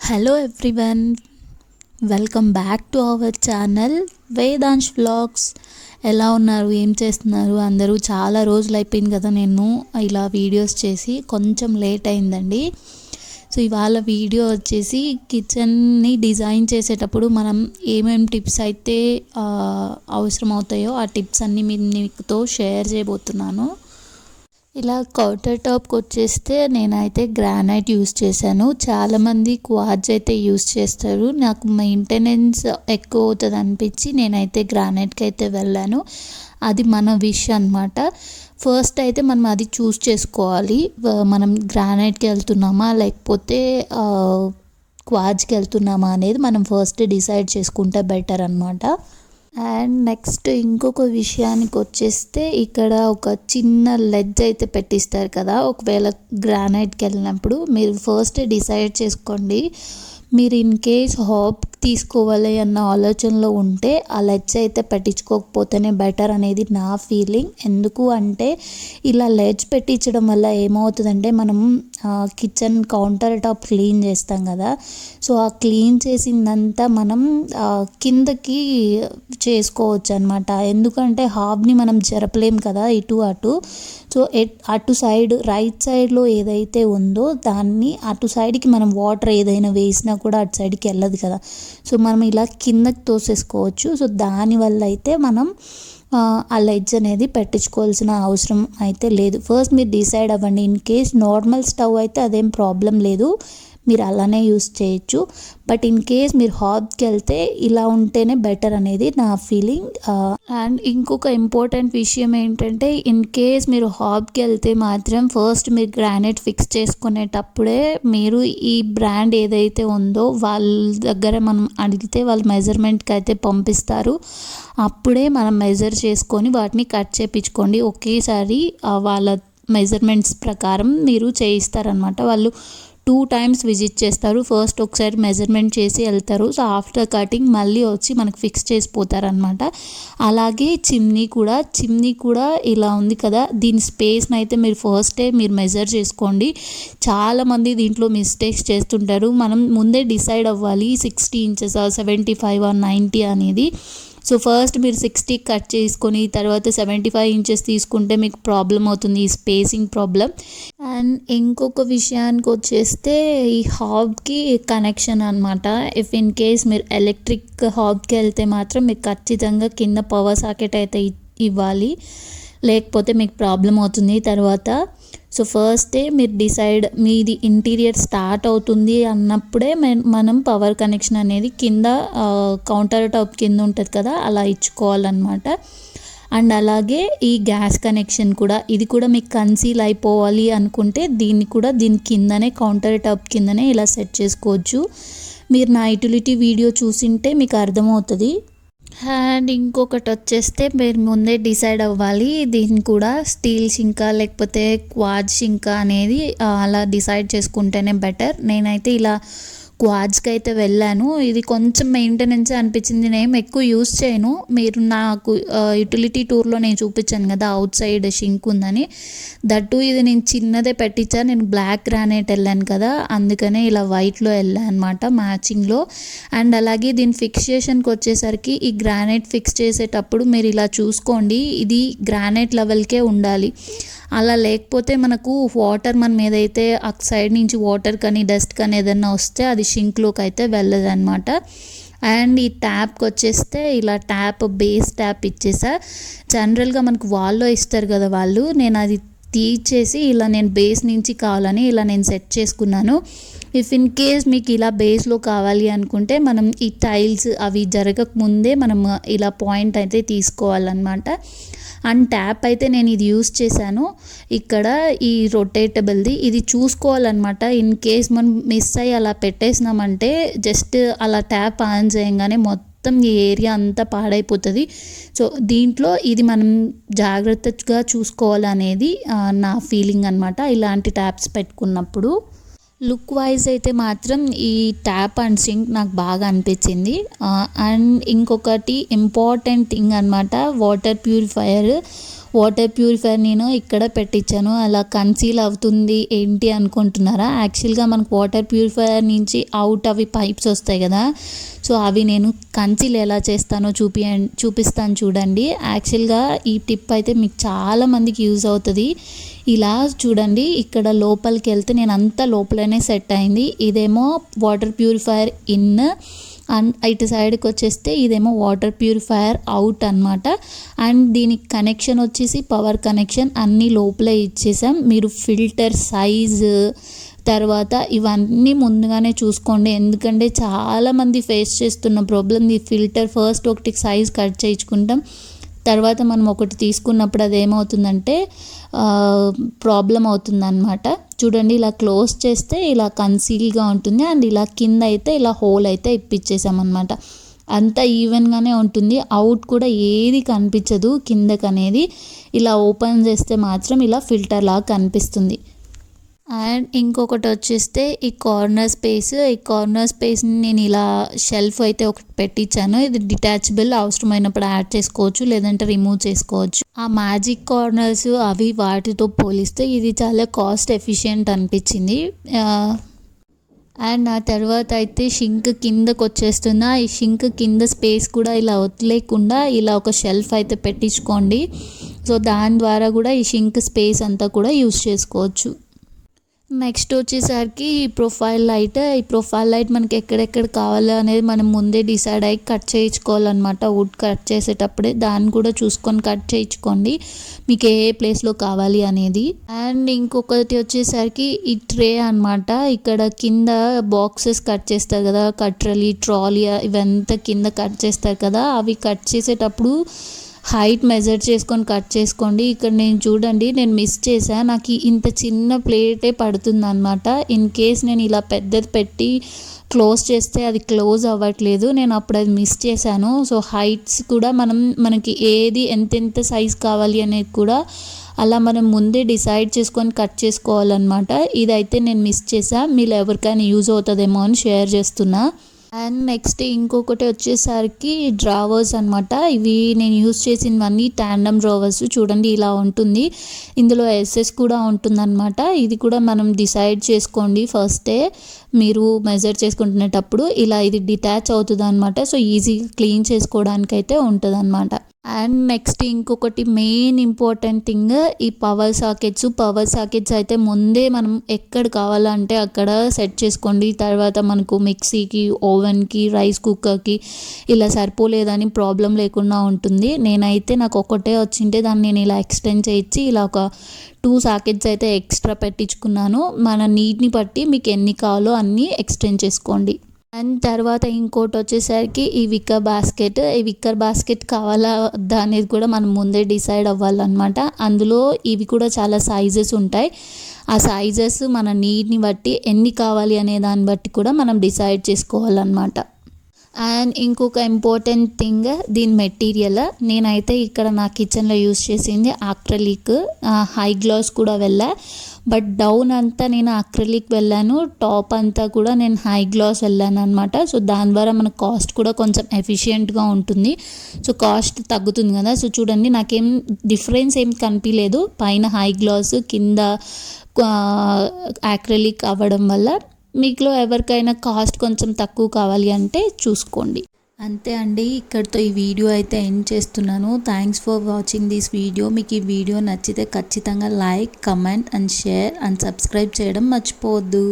Hello everyone, welcome back to our channel Vedansh vlogs. ఎలా ఉన్నారు, ఏం చేస్తున్నారు అందరూ? చాలా రోజులు అయిపోయింది కదా నేను ఇలా వీడియోస్ చేసి, కొంచెం లేట్ అయిందండి. సో ఇవాళ వీడియో వచ్చేసి కిచెన్ని డిజైన్ చేసేటప్పుడు మనం ఏమేమి టిప్స్ అయితే అవసరం అవుతాయో ఆ టిప్స్ అన్నీ మీతో షేర్ చేయబోతున్నాను. ఇలా కౌంటర్ టాప్కి వచ్చేస్తే నేనైతే గ్రానైట్ యూస్ చేశాను. చాలామంది క్వార్ట్జ్ అయితే యూస్ చేస్తారు. నాకు మెయింటెనెన్స్ ఎక్కువ అవుతుంది అనిపించి నేనైతే గ్రానైట్కి అయితే వెళ్ళాను. అది మన విష్ అనమాట. ఫస్ట్ అయితే మనం అది చూస్ చేసుకోవాలి, మనం గ్రానైట్కి వెళ్తున్నామా లేకపోతే క్వార్ట్జ్కి వెళ్తున్నామా అనేది మనం ఫస్ట్ డిసైడ్ చేసుకుంటే బెటర్ అనమాట. అండ్ నెక్స్ట్ ఇంకొక విషయానికి వచ్చేస్తే ఇక్కడ ఒక చిన్న లెడ్జ్ అయితే పెట్టిస్తారు కదా, ఒకవేళ గ్రానైట్కి వెళ్ళినప్పుడు మీరు ఫస్ట్ డిసైడ్ చేసుకోండి. మీరు ఇన్ కేస్ హాబ్ తీసుకోవాలి అన్న ఆలోచనలో ఉంటే ఆ లెడ్జ్ అయితే పెట్టించుకోకపోతేనే బెటర్ అనేది నా ఫీలింగ్. ఎందుకు అంటే ఇలా లెడ్జ్ పెట్టించడం వల్ల ఏమవుతుందంటే మనం కిచెన్ కౌంటర్ టాప్ క్లీన్ చేస్తాం కదా, సో ఆ క్లీన్ చేసిందంతా మనం కిందకి చేసుకోవచ్చు అనమాట. ఎందుకంటే హాబ్ని మనం జరపలేం కదా ఇటు అటు. సో అటు సైడ్ రైట్ సైడ్లో ఏదైతే ఉందో దాన్ని అటు సైడ్కి మనం వాటర్ ఏదైనా వేసినా కూడా అటు సైడ్కి వెళ్ళదు కదా, సో మనం ఇలా కిందకి తోసేసుకోవచ్చు. సో దానివల్ల అయితే మనం ఆ లెడ్జ్ అనేది పెట్టించుకోవాల్సిన అవసరం అయితే లేదు. ఫస్ట్ మీరు డిసైడ్ అవ్వండి. ఇన్ కేస్ నార్మల్ స్టవ్ అయితే అదేం ప్రాబ్లం లేదు, మీరు అలానే యూస్ చేయొచ్చు. బట్ ఇన్ కేస్ మీరు హాబ్కి వెళ్తే ఇలా ఉంటేనే బెటర్ అనేది నా ఫీలింగ్. అండ్ ఇంకొక ఇంపార్టెంట్ విషయం ఏంటంటే ఇన్ కేస్ మీరు హాబ్కి వెళ్తే మాత్రం ఫస్ట్ మీరు గ్రానైట్ ఫిక్స్ చేసుకునేటప్పుడే మీరు ఈ బ్రాండ్ ఏదైతే ఉందో వాళ్ళ దగ్గర మనం అడిగితే వాళ్ళు మెజర్మెంట్కి అయితే పంపిస్తారు. అప్పుడే మనం మెజర్ చేసుకొని వాటిని కట్ చేయించుకోండి. ఒకేసారి వాళ్ళ మెజర్మెంట్స్ ప్రకారం మీరు చేయిస్తారనమాట. వాళ్ళు 2 times విజిట్ చేస్తారు. ఫస్ట్ ఒకసారి మెజర్మెంట్ చేసి వెళ్తారు. సో ఆఫ్టర్ కటింగ్ మళ్ళీ వచ్చి మనకు ఫిక్స్ చేసిపోతారనమాట. అలాగే చిమ్నీ కూడా ఇలా ఉంది కదా, దీని స్పేస్ని అయితే మీరు ఫస్టే మీరు మెజర్ చేసుకోండి. చాలామంది దీంట్లో మిస్టేక్స్ చేస్తుంటారు. మనం ముందే డిసైడ్ అవ్వాలి 60 inches 75 or 90 అనేది. సో ఫస్ట్ మీరు 60 కట్ చేసుకొని తర్వాత 75 inches తీసుకుంటే మీకు ప్రాబ్లం అవుతుంది, ఈ స్పేసింగ్ ప్రాబ్లం. అండ్ ఇంకొక విషయానికి వచ్చేస్తే ఈ హాబ్కి కనెక్షన్ అనమాట. ఇఫ్ ఇన్ కేస్ మీరు ఎలక్ట్రిక్ హాబ్కి వెళ్తే మాత్రం మీకు ఖచ్చితంగా కింద పవర్ సాకెట్ అయితే ఇవ్వాలి, లేకపోతే మీకు ప్రాబ్లం అవుతుంది తర్వాత. సో ఫస్టే మీరు డిసైడ్, మీది ఇంటీరియర్ స్టార్ట్ అవుతుంది అన్నప్పుడే మనం పవర్ కనెక్షన్ అనేది కింద కౌంటర్ టాప్ కింద ఉంటుంది కదా అలా ఇచ్చుకోవాలన్నమాట. అండ్ అలాగే ఈ గ్యాస్ కనెక్షన్ కూడా, ఇది కూడా మీకు కన్సీల్ అయిపోవాలి అనుకుంటే దీని కిందనే కౌంటర్ టాప్ కిందనే ఇలా సెట్ చేసుకోవచ్చు. మీరు నా యూటిలిటీ వీడియో చూసింటే మీకు అర్థమవుతుంది. అండ్ ఇంకొకటి వచ్చేస్తే మీరు ముందే డిసైడ్ అవ్వాలి, దీన్ని కూడా స్టీల్ షింకా లేకపోతే క్వార్ట్జ్ షింకా అనేది అలా డిసైడ్ చేసుకుంటేనే బెటర్. నేనైతే ఇలా క్వార్ట్జ్కి అయితే వెళ్ళాను. ఇది కొంచెం మెయింటెనెన్స్ అనిపించింది, నేను ఎక్కువ యూస్ చేయను. మీరు నాకు యూటిలిటీ టూర్లో నేను చూపించాను కదా అవుట్ సైడ్ షింక్ ఉందని, దట్టు ఇది నేను చిన్నదే పెట్టించాను. నేను బ్లాక్ గ్రానైట్ వెళ్ళాను కదా, అందుకనే ఇలా వైట్లో వెళ్ళాను అనమాట మ్యాచింగ్లో. అండ్ అలాగే దీని ఫిక్సేషన్కి వచ్చేసరికి ఈ గ్రానైట్ ఫిక్స్ చేసేటప్పుడు మీరు ఇలా చూసుకోండి, ఇది గ్రానైట్ లెవెల్కే ఉండాలి. అలా లేకపోతే మనకు వాటర్ మనం ఏదైతే ఆ సైడ్ నుంచి వాటర్ కానీ డస్ట్ కానీ ఏదైనా వస్తే అది షింక్లోకి అయితే వెళ్ళదు అనమాట. అండ్ ఈ ట్యాప్కి వచ్చేస్తే ఇలా బేస్ ట్యాప్ ఇచ్చేసా. జనరల్గా మనకు వాల్లో ఇస్తారు కదా వాళ్ళు, నేను అది తీసేసి ఇలా నేను బేస్ నుంచి కావాలని ఇలా నేను సెట్ చేసుకున్నాను. ఇఫ్ ఇన్ కేస్ మీకు ఇలా బేస్లో కావాలి అనుకుంటే మనం ఈ టైల్స్ అవి జరగక ముందే మనం ఇలా పాయింట్ అయితే తీసుకోవాలన్నమాట. అండ్ ట్యాప్ అయితే నేను ఇది యూస్ చేశాను ఇక్కడ, ఈ రొటేటబుల్ది. ఇది చూసుకోవాలన్నమాట. ఇన్ కేస్ మనం మిస్ అయ్యి అలా పెట్టేసినామంటే జస్ట్ అలా ట్యాప్ ఆన్ చేయగానే మొత్తం ఈ ఏరియా అంతా పాడైపోతుంది. సో దీంట్లో ఇది మనం జాగ్రత్తగా చూసుకోవాలనేది నా ఫీలింగ్ అనమాట ఇలాంటి ట్యాప్స్ పెట్టుకున్నప్పుడు. లుక్ వైజ్ అయితే మాత్రం ఈ ట్యాప్ అండ్ సింక్ నాకు బాగా అనిపించింది. అండ్ ఇంకొకటి ఇంపార్టెంట్ థింగ్ అనమాట, వాటర్ ప్యూరిఫైయర్. వాటర్ ప్యూరిఫైయర్ నేను ఇక్కడ పెట్టించాను. అలా కన్సీల్ అవుతుంది ఏంటి అనుకుంటున్నారా? యాక్చువల్గా మనకు వాటర్ ప్యూరిఫైయర్ నుంచి అవుట్ అవి పైప్స్ వస్తాయి కదా, సో అవి నేను కన్సీల్ ఎలా చేస్తానో చూపిస్తాను చూడండి. యాక్చువల్గా ఈ టిప్ అయితే మీకు చాలామందికి యూజ్ అవుతుంది. ఇలా చూడండి, ఇక్కడ లోపలికి వెళ్తే నేను అంతా లోపలనే సెట్ అయింది. ఇదేమో వాటర్ ప్యూరిఫైయర్ ఇన్ అండ్ ఇటు సైడ్కి వచ్చేస్తే ఇదేమో వాటర్ ప్యూరిఫైయర్ అవుట్ అనమాట. అండ్ దీనికి కనెక్షన్ వచ్చేసి పవర్ కనెక్షన్ అన్నీ లోపలే ఇచ్చేసాం. మీరు ఫిల్టర్ సైజు తర్వాత ఇవన్నీ ముందుగానే చూసుకోండి, ఎందుకంటే చాలామంది ఫేస్ చేస్తున్న ప్రాబ్లం ఈ ఫిల్టర్. ఫస్ట్ ఒకటి సైజ్ కట్ చేయించుకుంటాం, తర్వాత మనం ఒకటి తీసుకున్నప్పుడు అది ఏమవుతుందంటే ప్రాబ్లం అవుతుందన్నమాట. చూడండి, ఇలా క్లోజ్ చేస్తే ఇలా కన్సీల్గా ఉంటుంది అండ్ ఇలా కింద అయితే ఇలా హోల్ అయితే ఇప్పించేసామన్నమాట. అంతా ఈవెన్గానే ఉంటుంది, అవుట్ కూడా ఏది కనిపించదు కిందకి అనేది. ఇలా ఓపెన్ చేస్తే మాత్రం ఇలా ఫిల్టర్ లాగా కనిపిస్తుంది. అండ్ ఇంకొకటి వచ్చేస్తే ఈ కార్నర్ స్పేస్ని నేను ఇలా షెల్ఫ్ అయితే ఒకటి పెట్టించాను. ఇది డిటాచబుల్, అవసరమైనప్పుడు యాడ్ చేసుకోవచ్చు లేదంటే రిమూవ్ చేసుకోవచ్చు. ఆ మ్యాజిక్ కార్నర్స్ అవి వాటితో పోలిస్తే ఇది చాలా కాస్ట్ ఎఫిషియెంట్ అనిపించింది. అండ్ ఆ తర్వాత అయితే షింక్ కిందకు వచ్చేస్తున్నా. ఈ షింక్ కింద స్పేస్ కూడా ఇలా వదిలేకుండా ఇలా ఒక షెల్ఫ్ అయితే పెట్టించుకోండి. సో దాని ద్వారా కూడా ఈ షింక్ స్పేస్ అంతా కూడా యూజ్ చేసుకోవచ్చు. నెక్స్ట్ వచ్చేసరికి ఈ ప్రొఫైల్ లైట్ మనకి ఎక్కడెక్కడ కావాలో అనేది మనం ముందే డిసైడ్ అయ్యి కట్ చేయించుకోవాలన్నమాట. వుడ్ కట్ చేసేటప్పుడే దాన్ని కూడా చూసుకొని కట్ చేయించుకోండి మీకు ఏ ప్లేస్లో కావాలి అనేది. అండ్ ఇంకొకటి వచ్చేసరికి ఈ ట్రే అనమాట. ఇక్కడ కింద బాక్సెస్ కట్ చేస్తారు కదా, ట్రాలీ ఇవంతా కింద కట్ చేస్తారు కదా, అవి కట్ చేసేటప్పుడు హైట్ మెజర్ చేసుకొని కట్ చేసుకోండి. ఇక్కడ నేను చూడండి, నేను మిస్ చేశాను, నాకు ఇంత చిన్న ప్లేటే పడుతుంది అనమాట. ఇన్ కేస్ నేను ఇలా పెద్దది పెట్టి క్లోజ్ చేస్తే అది క్లోజ్ అవ్వట్లేదు, నేను అప్పుడు అది మిస్ చేశాను. సో హైట్స్ కూడా మనకి ఏది ఎంతెంత సైజ్ కావాలి అనేది కూడా అలా మనం ముందే డిసైడ్ చేసుకొని కట్ చేసుకోవాలన్నమాట. ఇదైతే నేను మిస్ చేశాను, మీరు ఎవరికైనా యూజ్ అవుతుందేమో అని షేర్ చేస్తున్నా. అండ్ నెక్స్ట్ ఇంకొకటి వచ్చేసరికి డ్రావర్స్ అనమాట. ఇవి నేను యూజ్ చేసినవన్నీ ట్యాండమ్ డ్రావర్స్. చూడండి ఇలా ఉంటుంది, ఇందులో ఎస్ఎస్ కూడా ఉంటుందన్నమాట. ఇది కూడా మనం డిసైడ్ చేసుకోండి ఫస్టే మీరు మెజర్ చేసుకుంటునేటప్పుడు. ఇలా ఇది డిటాచ్ అవుతుంది అనమాట, సో ఈజీగా క్లీన్ చేసుకోవడానికి అయితే ఉంటుంది అనమాట. అండ్ నెక్స్ట్ ఇంకొకటి మెయిన్ ఇంపార్టెంట్ థింగ్, ఈ పవర్ సాకెట్స్ అయితే ముందే మనం ఎక్కడ కావాలంటే అక్కడ సెట్ చేసుకోండి. తర్వాత మనకు మిక్సీకి, ఓవెన్కి, రైస్ కుక్కర్కి ఇలా సరిపోలేదని ప్రాబ్లం లేకుండా ఉంటుంది. నేనైతే నాకు ఒకటే వచ్చింటే దాన్ని నేను ఇలా ఎక్స్టెండ్ చేయించి ఇలా ఒక 2 సాకెట్స్ అయితే ఎక్స్ట్రా పెట్టించుకున్నాను. మన నీడ్ని బట్టి మీకు ఎన్ని కావాలో అన్నీ ఎక్స్టెండ్ చేసుకోండి. అండ్ తర్వాత ఇంకోటి వచ్చేసరికి ఈ విక్కర్ బాస్కెట్ కావాలా వద్దా అనేది కూడా మనం ముందే డిసైడ్ అవ్వాలన్నమాట. అందులో ఇవి కూడా చాలా సైజెస్ ఉంటాయి. ఆ సైజెస్ మన నీడ్ని బట్టి ఎన్ని కావాలి అనే దాన్ని బట్టి కూడా మనం డిసైడ్ చేసుకోవాలన్నమాట. అండ్ ఇంకొక ఇంపార్టెంట్ థింగ్, దీని మెటీరియల్. నేనైతే ఇక్కడ నా కిచెన్లో యూస్ చేసింది అక్రిలిక్. హై గ్లాస్ కూడా వెళ్ళా, బట్ డౌన్ అంతా నేను అక్రిలిక్ వెళ్ళాను, టాప్ అంతా కూడా నేను హై గ్లాస్ వెళ్ళాను అనమాట. సో దాని ద్వారా మన కాస్ట్ కూడా కొంచెం ఎఫిషియెంట్గా ఉంటుంది, సో కాస్ట్ తగ్గుతుంది కదా. సో చూడండి, నాకేం డిఫరెన్స్ ఏం కనిపించలేదు, పైన హై గ్లాస్ కింద అక్రిలిక్ అవ్వడం వల్ల. మీకులో ఎవరికైనా కాస్ట్ కొంచెం తక్కువ కావాలి అంటే చూసుకోండి. అంతే అండి, ఇక్కడితో ఈ వీడియో అయితే ఎండ్ చేస్తున్నాను. Thanks for watching this video. మీకు ఈ వీడియో నచ్చితే ఖచ్చితంగా like, comment and share and subscribe చేయడం మర్చిపోవద్దు.